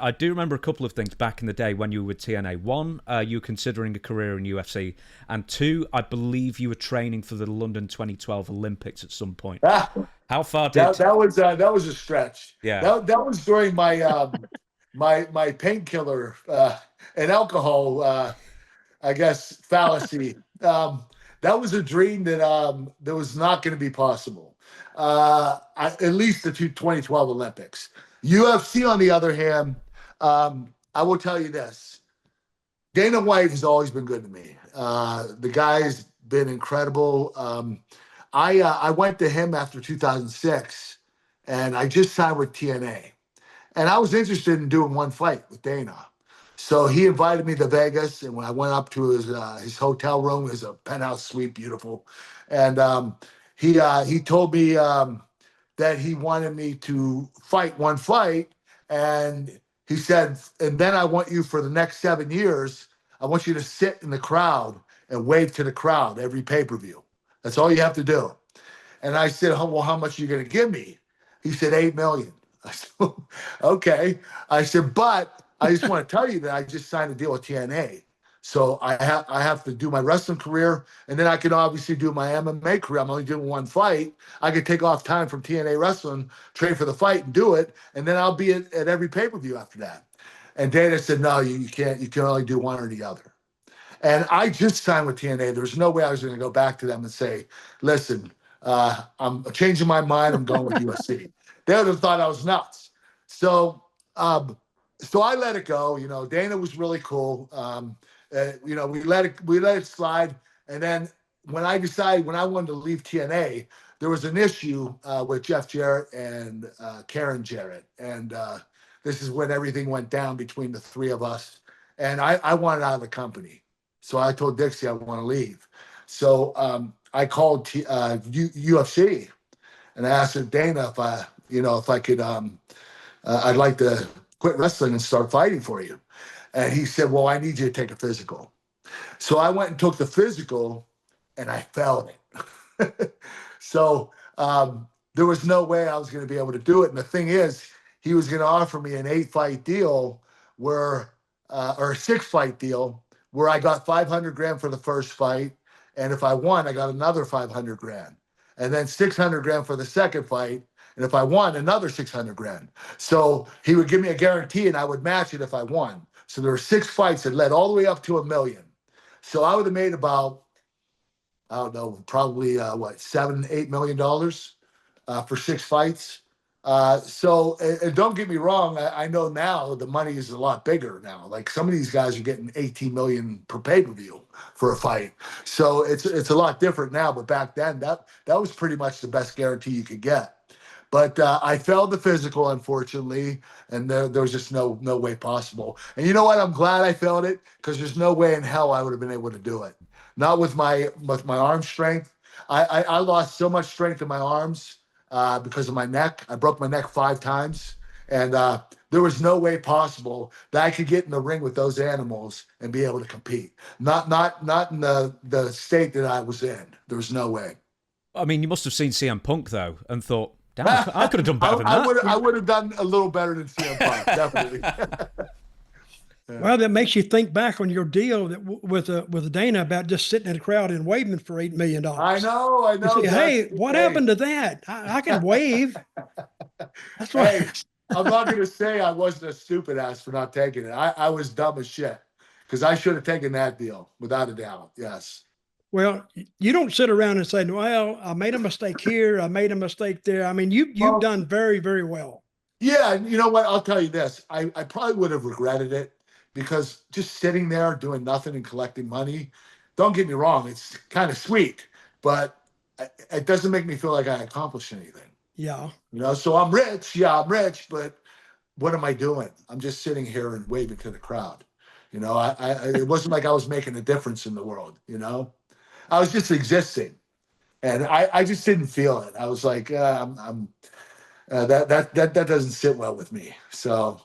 I do remember a couple of things back in the day when you were with TNA. One, you were considering a career in UFC, and two, I believe you were training for the London 2012 Olympics at some point. How far did that was a stretch. Yeah. That was during my my painkiller and alcohol I guess fallacy. That was a dream that was not going to be possible. At least the 2012 Olympics. UFC, on the other hand, I will tell you this: Dana White has always been good to me. The guy's been incredible. I went to him after 2006, and I just signed with TNA, and I was interested in doing one fight with Dana. So he invited me to Vegas, and when I went up to his hotel room, it was a penthouse suite, beautiful, and he told me that he wanted me to fight one fight, and he said, and then I want you for the next 7 years, I want you to sit in the crowd and wave to the crowd every pay-per-view. That's all you have to do. And I said, oh, well, how much are you going to give me? He said, $8 million. I said, okay. I said, but I just want to tell you that I just signed a deal with TNA. So I have to do my wrestling career, and then I can obviously do my MMA career. I'm only doing one fight. I could take off time from TNA wrestling, train for the fight, and do it, and then I'll be at every pay-per-view after that. And Dana said, no, you can't. You can only do one or the other. And I just signed with TNA. There's no way I was going to go back to them and say, listen, I'm changing my mind. I'm going with USC. They would have thought I was nuts. So I let it go. You know, Dana was really cool. You know, we let it slide. And then when I wanted to leave TNA, there was an issue with Jeff Jarrett and Karen Jarrett. And this is when everything went down between the three of us. And I wanted out of the company. So I told Dixie I want to leave. So I called UFC and I asked Dana if I could, I'd like to quit wrestling and start fighting for you. And he said, well, I need you to take a physical. So I went and took the physical and I failed it. So there was no way I was going to be able to do it. And the thing is, he was going to offer me an 8-fight deal or a 6-fight deal where I got 500 grand for the first fight. And if I won, I got another 500 grand. And then 600 grand for the second fight. And if I won, another 600 grand. So he would give me a guarantee and I would match it if I won. So there were 6 fights that led all the way up to $1 million. So I would have made about, I don't know, probably $7-8 million for 6 fights. So don't get me wrong. I know now the money is a lot bigger now. Like some of these guys are getting 18 million per pay-per-view for a fight. So it's a lot different now. But back then, that was pretty much the best guarantee you could get. But I failed the physical, unfortunately, and there was just no way possible. And you know what? I'm glad I failed it because there's no way in hell I would have been able to do it. Not with my arm strength. I lost so much strength in my arms because of my neck. I broke my neck 5 times, and there was no way possible that I could get in the ring with those animals and be able to compete. Not in the state that I was in. There was no way. I mean, you must have seen CM Punk though and thought, damn, I could have done better than that. I would have done a little better than CM Punk, definitely. Yeah. Well, that makes you think back on your deal that with Dana about just sitting in the crowd and waving for $8 million. I know. Say, hey, what happened to that? I can wave. That's right. Hey, I'm not going to say I wasn't a stupid ass for not taking it. I was dumb as shit because I should have taken that deal without a doubt. Yes. Well, you don't sit around and say, well, I made a mistake here. I made a mistake there. I mean, you've done very, very well. Yeah. And you know what? I'll tell you this. I probably would have regretted it because just sitting there doing nothing and collecting money, don't get me wrong, it's kind of sweet, but it doesn't make me feel like I accomplished anything. Yeah. You know, so I'm rich. Yeah, I'm rich, but what am I doing? I'm just sitting here and waving to the crowd. You know, it wasn't like I was making a difference in the world, you know? I was just existing, and I just didn't feel it. I was like, that doesn't sit well with me. So